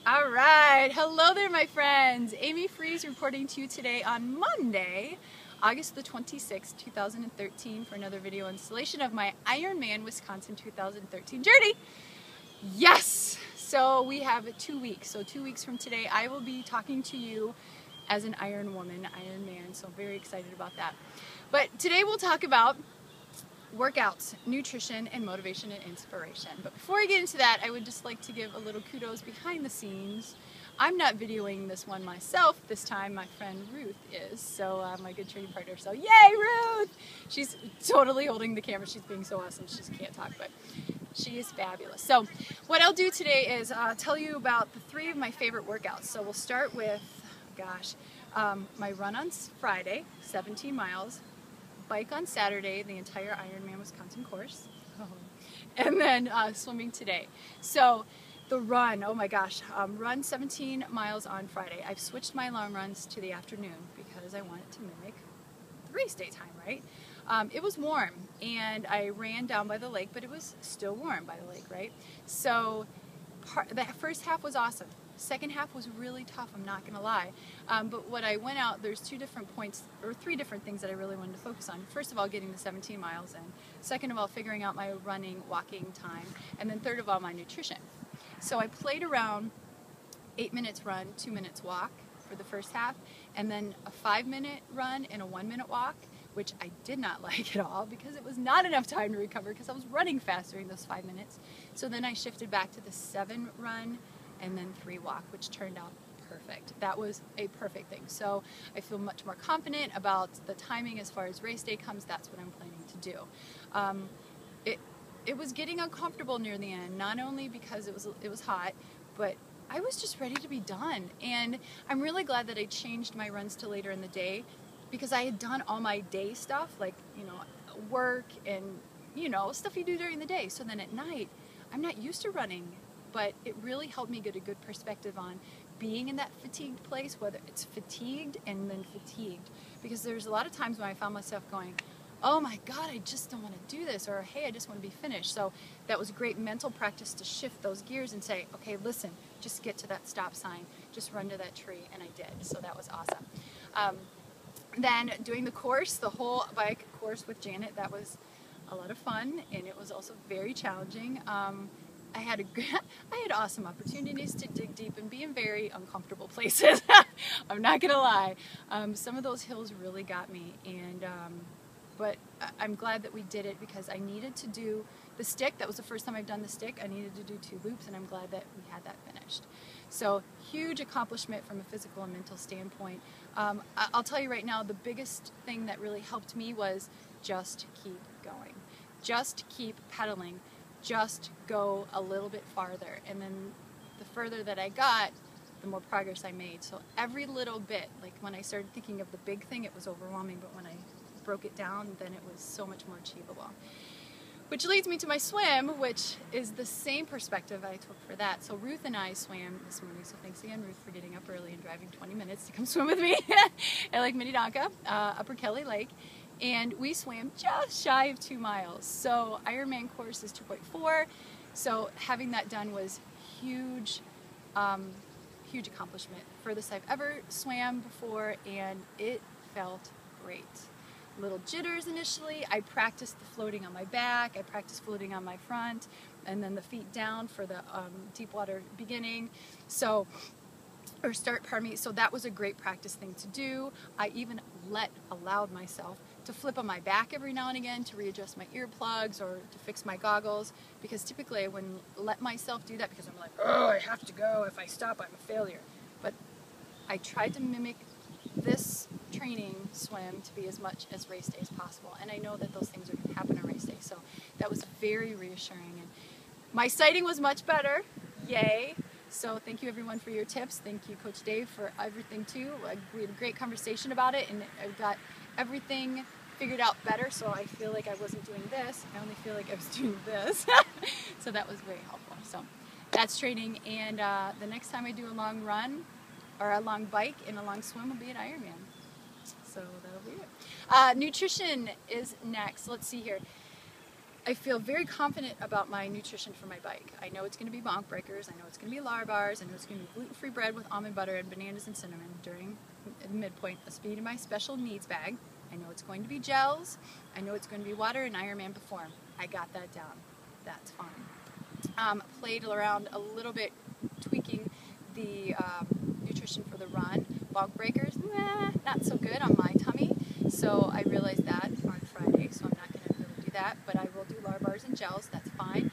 All right, hello there my friends. Amy Friese reporting to you today on Monday, August the 26th, 2013 for another video installation of my Ironman Wisconsin 2013 journey. Yes! So we have 2 weeks. So 2 weeks from today I will be talking to you as an Iron Woman, Iron Man, so I'm very excited about that. But today we'll talk about workouts, nutrition, and motivation and inspiration. But before I get into that, I would just like to give a little kudos behind the scenes. I'm not videoing this one myself this time. My friend Ruth is, so my good training partner. So yay, Ruth! She's totally holding the camera. She's being so awesome. She just can't talk, but she is fabulous. So what I'll do today is tell you about the 3 of my favorite workouts. So we'll start with, my run on Friday, 17 miles. Bike on Saturday, the entire Ironman Wisconsin course, and then swimming today. So the run, oh my gosh, run 17 miles on Friday. I've switched my long runs to the afternoon because I wanted to mimic the race day time, right? It was warm and I ran down by the lake, but it was still warm by the lake, right? So the first half was awesome. Second half was really tough, I'm not gonna lie. But what I went out, there's 2 different points, or 3 different things that I really wanted to focus on. First of all, getting the 17 miles in. Second of all, figuring out my running, walking time. And then third of all, my nutrition. So I played around 8 minutes run, 2 minutes walk for the first half, and then a 5-minute run and a 1-minute walk, which I did not like at all because it was not enough time to recover because I was running fast during those 5 minutes. So then I shifted back to the 7 run, and then 3 walk, which turned out perfect. That was a perfect thing. So I feel much more confident about the timing as far as race day comes. That's what I'm planning to do. It was getting uncomfortable near the end, not only because it was hot, but I was just ready to be done. And I'm really glad that I changed my runs to later in the day because I had done all my day stuff, like, work and, stuff you do during the day. So then at night, I'm not used to running. But it really helped me get a good perspective on being in that fatigued place, whether it's fatigued and then fatigued. Because there's a lot of times when I found myself going, oh my God, I just don't want to do this, or hey, I just want to be finished. So that was great mental practice to shift those gears and say, okay, listen, just get to that stop sign, just run to that tree, and I did. So that was awesome. Then doing the course, the whole bike course with Janet, that was a lot of fun, and it was also very challenging. I had awesome opportunities to dig deep and be in very uncomfortable places. I'm not gonna lie. Some of those hills really got me, and but I'm glad that we did it because I needed to do the stick. That was the first time I've done the stick. I needed to do 2 loops, and I'm glad that we had that finished. So huge accomplishment from a physical and mental standpoint. I'll tell you right now, the biggest thing that really helped me was just keep going, just keep pedaling. Just go a little bit farther, and then the further that I got, the more progress I made. So every little bit, like when I started thinking of the big thing, it was overwhelming, but when I broke it down, then it was so much more achievable. Which leads me to my swim, which is the same perspective I took for that. So Ruth and I swam this morning, so thanks again, Ruth, for getting up early and driving 20 minutes to come swim with me at Lake Minnetonka, Upper Kelly Lake. And we swam just shy of 2 miles. So Ironman course is 2.4. So having that done was huge, huge accomplishment. Furthest I've ever swam before, and it felt great. Little jitters initially. I practiced the floating on my back. I practiced floating on my front, and then the feet down for the deep water beginning. So that was a great practice thing to do. I even allowed myself to flip on my back every now and again to readjust my earplugs or to fix my goggles, because typically I wouldn't let myself do that because I'm like, oh, I have to go. If I stop, I'm a failure. But I tried to mimic this training swim to be as much as race day as possible, and I know that those things are going to happen on race day, so that was very reassuring. And my sighting was much better, yay. So thank you everyone for your tips. Thank you Coach Dave for everything too. We had a great conversation about it, and I got everything figured out better, so I feel like I wasn't doing this. I only feel like I was doing this. So that was very helpful. So that's training, and the next time I do a long run or a long bike and a long swim will be an Ironman. So that'll be it. Nutrition is next. Let's see here. I feel very confident about my nutrition for my bike. I know it's going to be bonk breakers, I know it's going to be lar bars, I know it's going to be gluten-free bread with almond butter and bananas and cinnamon during the midpoint, a speed in my special needs bag. I know it's going to be gels, I know it's going to be water and Ironman Perform. I got that down. That's fine. Played around a little bit tweaking the nutrition for the run. Bonk breakers, not so good on my tummy, so I realized that on Friday, so I'm not going to really do that, but I will do lar bars and gels, that's fine.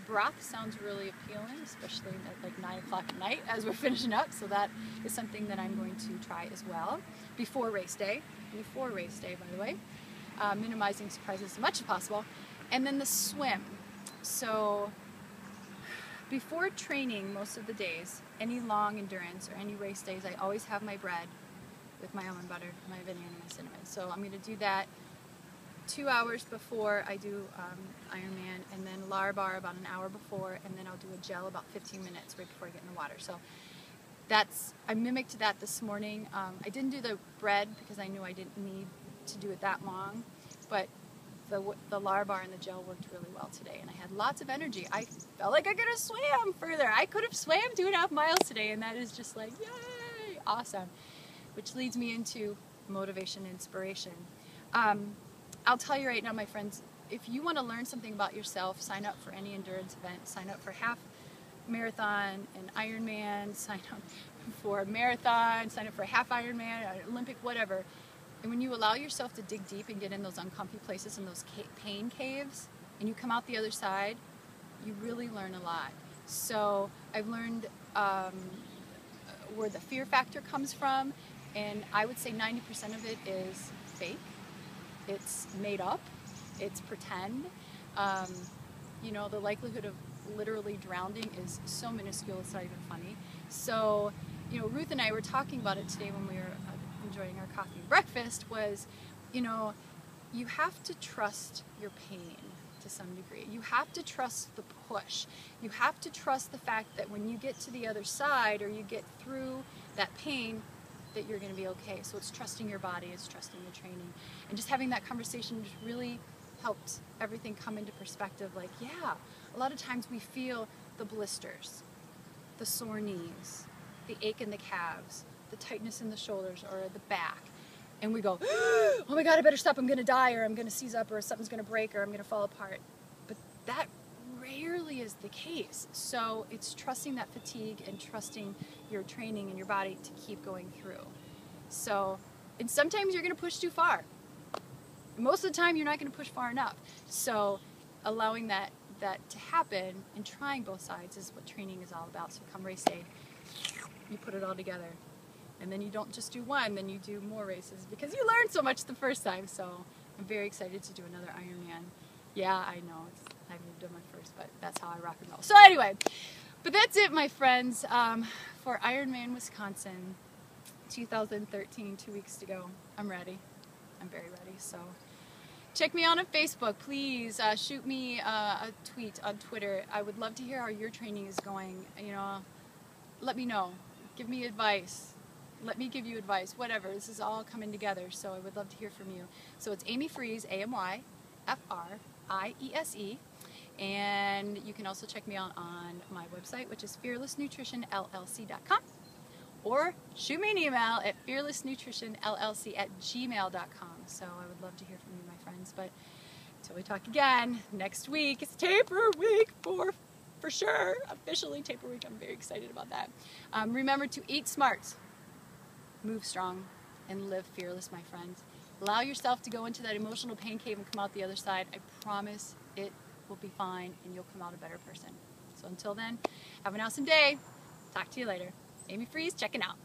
Broth sounds really appealing, especially at like 9 o'clock at night as we're finishing up, so that is something that I'm going to try as well before race day, by the way, minimizing surprises as much as possible. And then the swim. So before training most of the days, any long endurance or any race days, I always have my bread with my almond butter, my banana, and my cinnamon. So I'm going to do that 2 hours before I do Ironman, and then lar bar about an hour before, and then I'll do a gel about 15 minutes right before I get in the water. So I mimicked that this morning. I didn't do the bread because I knew I didn't need to do it that long, but the lar bar and the gel worked really well today, and I had lots of energy. I felt like I could have swam further. I could have swam 2.5 miles today, and that is just like, yay, awesome. Which leads me into motivation and inspiration. I'll tell you right now, my friends, if you want to learn something about yourself, sign up for any endurance event. Sign up for half marathon and Ironman, sign up for a marathon, sign up for a half Ironman, Olympic, whatever. And when you allow yourself to dig deep and get in those uncomfy places and those pain caves, and you come out the other side, you really learn a lot. So I've learned where the fear factor comes from, and I would say 90% of it is fake. It's made up. It's pretend. You know, the likelihood of literally drowning is so minuscule, it's not even funny. So, you know, Ruth and I were talking about it today when we were enjoying our coffee and breakfast, was, you know, you have to trust your pain to some degree. You have to trust the push. You have to trust the fact that when you get to the other side, or you get through that pain, that you're going to be okay. So it's trusting your body, it's trusting your training. And just having that conversation just really helped everything come into perspective. Like, yeah, a lot of times we feel the blisters, the sore knees, the ache in the calves, the tightness in the shoulders or the back, and we go, oh my God, I better stop, I'm going to die, or I'm going to seize up, or something's going to break, or I'm going to fall apart. But that rarely is the case. So it's trusting that fatigue and trusting your training and your body to keep going through. So, and sometimes you're going to push too far. Most of the time you're not going to push far enough. So allowing that to happen and trying both sides is what training is all about. So come race day, you put it all together. And then you don't just do one, then you do more races because you learned so much the first time. So I'm very excited to do another Ironman. Yeah, I know, I haven't done my first, but that's how I rock and roll. So anyway, but that's it, my friends, for Ironman Wisconsin 2013, 2 weeks to go. I'm ready. I'm very ready. So check me out on Facebook. Please shoot me a tweet on Twitter. I would love to hear how your training is going. You know, let me know. Give me advice. Let me give you advice. Whatever. This is all coming together, so I would love to hear from you. So it's Amy Friese, AMYFRIESE, and you can also check me out on my website, which is fearlessnutritionllc.com, or shoot me an email at fearlessnutritionllc@gmail.com. So I would love to hear from you, my friends. But until we talk again next week, it's taper week for sure. Officially taper week. I'm very excited about that. Remember to eat smart, move strong, and live fearless, my friends. Allow yourself to go into that emotional pain cave and come out the other side. I promise it will be fine, and you'll come out a better person. So until then, have an awesome day. Talk to you later. Amy Friese checking out.